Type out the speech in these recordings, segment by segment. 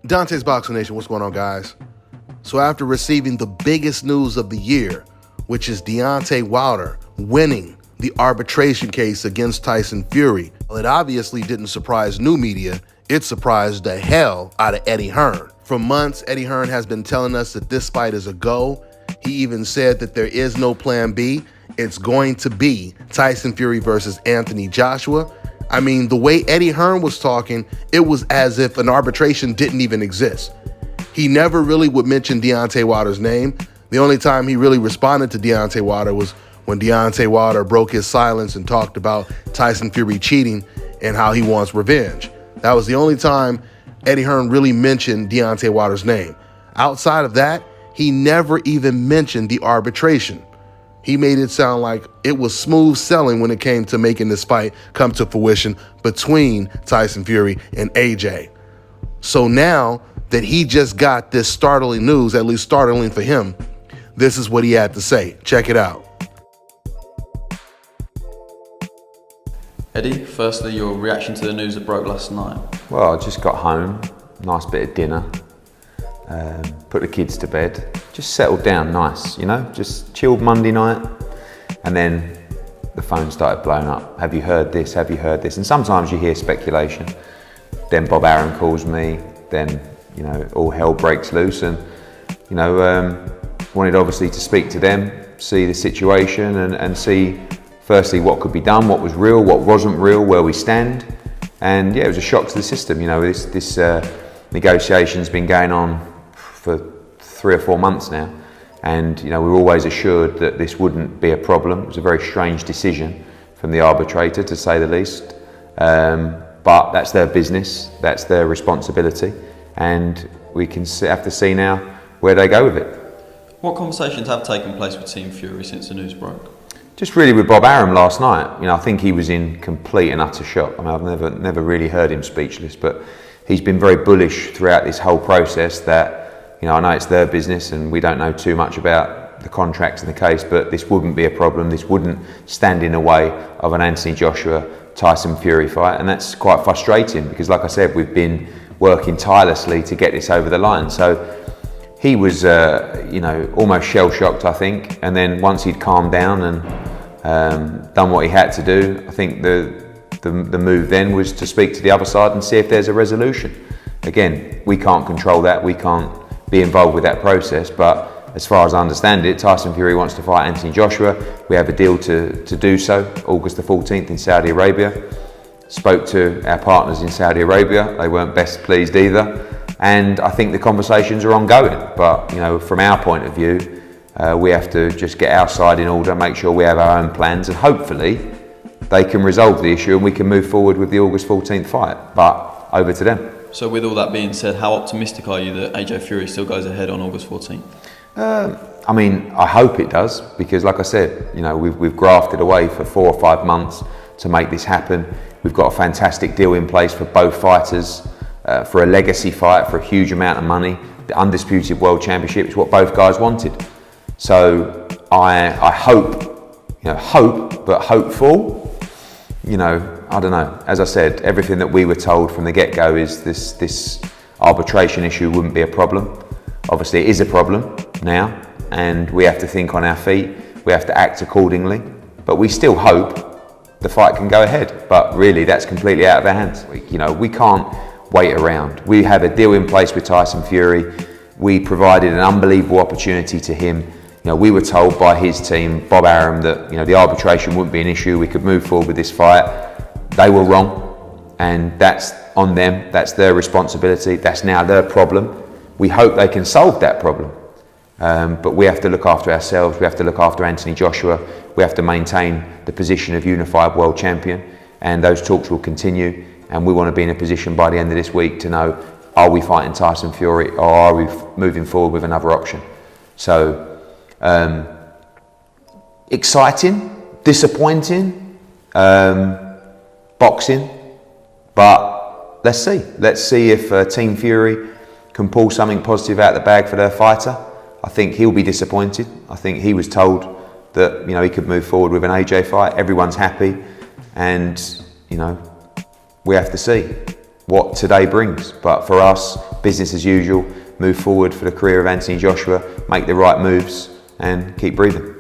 Dontaesboxingnation, what's going on, guys? So after receiving the biggest news of the year, which is Deontay Wilder winning the arbitration case against Tyson Fury, well, it obviously didn't surprise new media. It surprised the hell out of Eddie Hearn. For months, Eddie Hearn has been telling us that this fight is a go. He even said that there is no plan B. It's going to be Tyson Fury versus Anthony Joshua. I mean, the way Eddie Hearn was talking, it was as if an arbitration didn't even exist. He never really would mention Deontay Wilder's name. The only time he really responded to Deontay Wilder was when Deontay Wilder broke his silence and talked about Tyson Fury cheating and how he wants revenge. That was the only time Eddie Hearn really mentioned Deontay Wilder's name. Outside of that, he never even mentioned the arbitration. He made it sound like it was smooth sailing when it came to making this fight come to fruition between Tyson Fury and AJ. So now that he just got this startling news, at least startling for him, this is what he had to say. Check it out. Eddie, firstly, your reaction to the news that broke last night? Well, I just got home, nice bit of dinner, put the kids to bed, just settled down nice, you know, just chilled Monday night, and then the phone started blowing up. Have you heard this? Have you heard this? And sometimes you hear speculation. Then Bob Arum calls me, then, you know, all hell breaks loose, and, you know, wanted obviously to speak to them, see the situation, and see firstly what could be done, what was real, what wasn't real, where we stand. And yeah, it was a shock to the system. You know, this negotiation's been going on for 3 or 4 months now, and you know, we were always assured that this wouldn't be a problem. It was a very strange decision from the arbitrator, to say the least, but that's their business, that's their responsibility, and we can have to see now where they go with it. What conversations have taken place with Team Fury since the news broke? Just really with Bob Arum last night. You know, I think he was in complete and utter shock. I mean, I've never really heard him speechless, but he's been very bullish throughout this whole process that, you know, I know it's their business and we don't know too much about the contracts in the case, but this wouldn't be a problem. This wouldn't stand in the way of an Anthony Joshua Tyson Fury fight. And that's quite frustrating because, like I said, we've been working tirelessly to get this over the line. So he was, you know, almost shell-shocked, I think. And then once he'd calmed down and done what he had to do, I think the move then was to speak to the other side and see if there's a resolution. Again, we can't control that. We can't be involved with that process. But as far as I understand it, Tyson Fury wants to fight Anthony Joshua. We have a deal to do so, August the 14th in Saudi Arabia. Spoke to our partners in Saudi Arabia. They weren't best pleased either. And I think the conversations are ongoing, but you know, from our point of view, we have to just get our side in order, make sure we have our own plans, and hopefully they can resolve the issue and we can move forward with the August 14th fight, but over to them. So with all that being said, how optimistic are you that AJ Fury still goes ahead on August 14th? I mean, I hope it does, because like I said, you know, we've grafted away for 4 or 5 months to make this happen. We've got a fantastic deal in place for both fighters. For a legacy fight, for a huge amount of money. The undisputed world championship is what both guys wanted. So I hope, you know, but hopeful, you know, I don't know. As I said, everything that we were told from the get-go is this arbitration issue wouldn't be a problem. Obviously it is a problem now, and we have to think on our feet, we have to act accordingly, but we still hope the fight can go ahead. But really, that's completely out of our hands. You know, we can't wait around. We have a deal in place with Tyson Fury. We provided an unbelievable opportunity to him. You know, we were told by his team, Bob Arum, that, you know, the arbitration wouldn't be an issue. We could move forward with this fight. They were wrong, and that's on them. That's their responsibility. That's now their problem. We hope they can solve that problem. But we have to look after ourselves. We have to look after Anthony Joshua. We have to maintain the position of unified world champion, and those talks will continue. And we want to be in a position by the end of this week to know, are we fighting Tyson Fury or are we moving forward with another option? So, exciting, disappointing, boxing, but let's see. Let's see if Team Fury can pull something positive out of the bag for their fighter. I think he'll be disappointed. I think he was told that, you know, he could move forward with an AJ fight. Everyone's happy, and, you know, we have to see. what today brings. But for us, business as usual, move forward for the career of Anthony Joshua, make the right moves and keep breathing.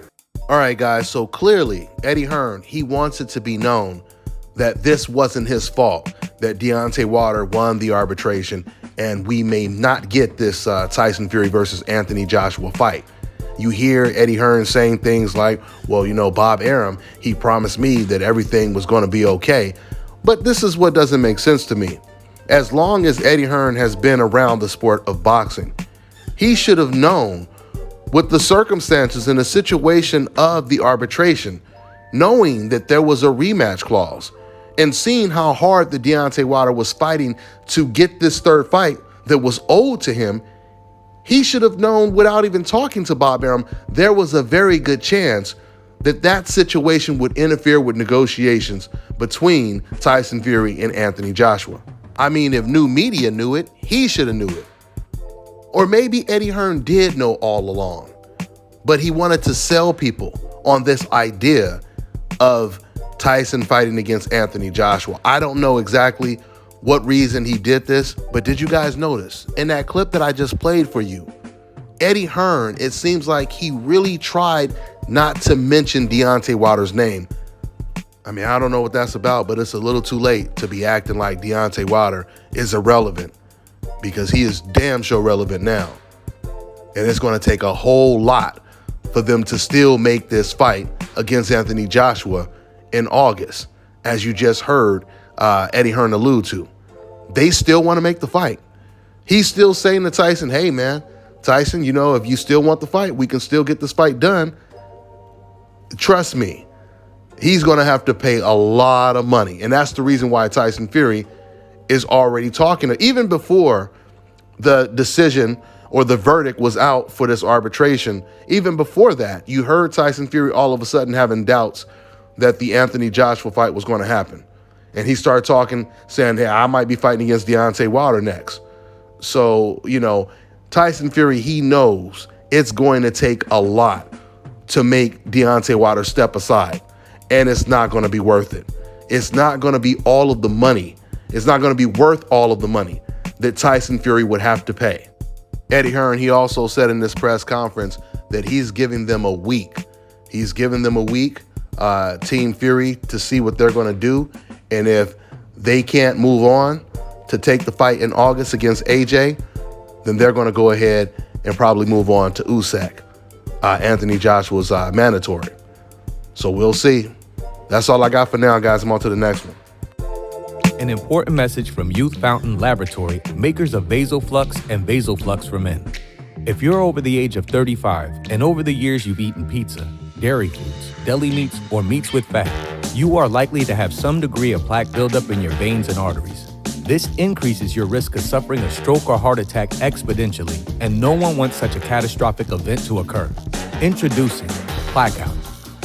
All right, guys, so clearly Eddie Hearn, he wants it to be known that this wasn't his fault, that Deontay Wilder won the arbitration, and we may not get this Tyson Fury versus Anthony Joshua fight. You hear Eddie Hearn saying things like, well, you know, Bob Arum, he promised me that everything was going to be okay. But this is what doesn't make sense to me. As long as Eddie Hearn has been around the sport of boxing, he should have known, with the circumstances and the situation of the arbitration, knowing that there was a rematch clause, and seeing how hard the Deontay Wilder was fighting to get this third fight that was owed to him, he should have known without even talking to Bob Arum, there was a very good chance that that situation would interfere with negotiations between Tyson Fury and Anthony Joshua. I mean, if new media knew it, he should have knew it. Or maybe Eddie Hearn did know all along, but he wanted to sell people on this idea of Tyson fighting against Anthony Joshua. I don't know exactly what reason he did this, but did you guys notice in that clip that I just played for you, Eddie Hearn, it seems like he really tried not to mention Deontay Wilder's name. I mean, I don't know what that's about, but it's a little too late to be acting like Deontay Wilder is irrelevant, because he is damn sure relevant now. And it's going to take a whole lot for them to still make this fight against Anthony Joshua in August, as you just heard Eddie Hearn allude to. They still want to make the fight. He's still saying to Tyson, hey man, Tyson, you know, if you still want the fight, we can still get this fight done. Trust me, he's going to have to pay a lot of money. And that's the reason why Tyson Fury is already talking to, even before the decision or the verdict was out for this arbitration, even before that, you heard Tyson Fury all of a sudden having doubts that the Anthony Joshua fight was going to happen. And he started talking, saying, hey, I might be fighting against Deontay Wilder next. So, you know, Tyson Fury, he knows it's going to take a lot to make Deontay Wilder step aside. And it's not going to be worth it. It's not going to be all of the money. It's not going to be worth all of the money that Tyson Fury would have to pay. Eddie Hearn, he also said in this press conference that he's giving them a week. He's giving them a week, Team Fury, to see what they're going to do. And if they can't move on to take the fight in August against AJ, then they're going to go ahead and probably move on to Usyk, Anthony Joshua's mandatory. So we'll see. That's all I got for now, guys. I'm on to the next one. An important message from Youth Fountain Laboratory, makers of VasoFlux and VasoFlux for Men. If you're over the age of 35 and over the years you've eaten pizza, dairy foods, deli meats, or meats with fat, you are likely to have some degree of plaque buildup in your veins and arteries. This increases your risk of suffering a stroke or heart attack exponentially, and no one wants such a catastrophic event to occur. Introducing Blackout.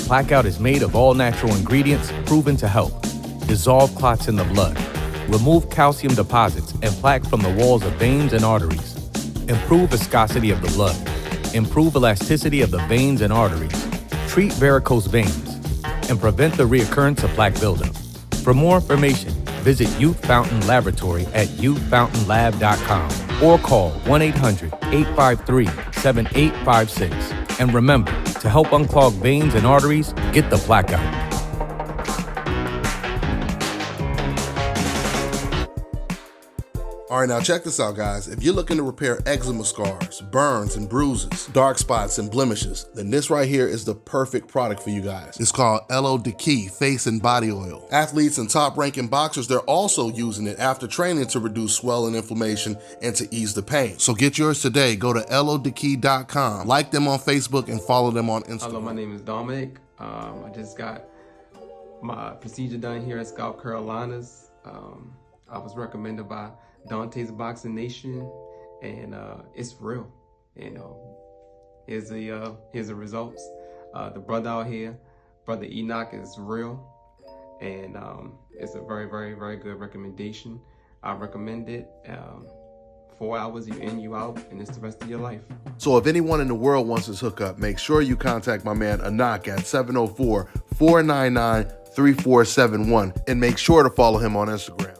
Blackout is made of all natural ingredients proven to help dissolve clots in the blood, remove calcium deposits and plaque from the walls of veins and arteries, improve viscosity of the blood, improve elasticity of the veins and arteries, treat varicose veins, and prevent the reoccurrence of plaque buildup. For more information, visit Youth Fountain Laboratory at youthfountainlab.com or call 1-800-853-7856. And remember, to help unclog veins and arteries, get the Blackout. All right, now check this out, guys. If you're looking to repair eczema scars, burns and bruises, dark spots and blemishes, then this right here is the perfect product for you guys. It's called Elo Deki Face and Body Oil. Athletes and top-ranking boxers, they're also using it after training to reduce swelling, inflammation, and to ease the pain. So get yours today. Go to elodeki.com, like them on Facebook, and follow them on Instagram. Hello, my name is Dominic. I just got my procedure done here at ScalpCarolinas. I was recommended by Dontaesboxingnation, and it's real. You know, here's the results. The brother out here, Brother Enoch, is real, and it's a very, very, very good recommendation. I recommend it. 4 hours, you in, you out, and it's the rest of your life. So if anyone in the world wants this hookup, make sure you contact my man Enoch at 704-499-3471, and make sure to follow him on Instagram.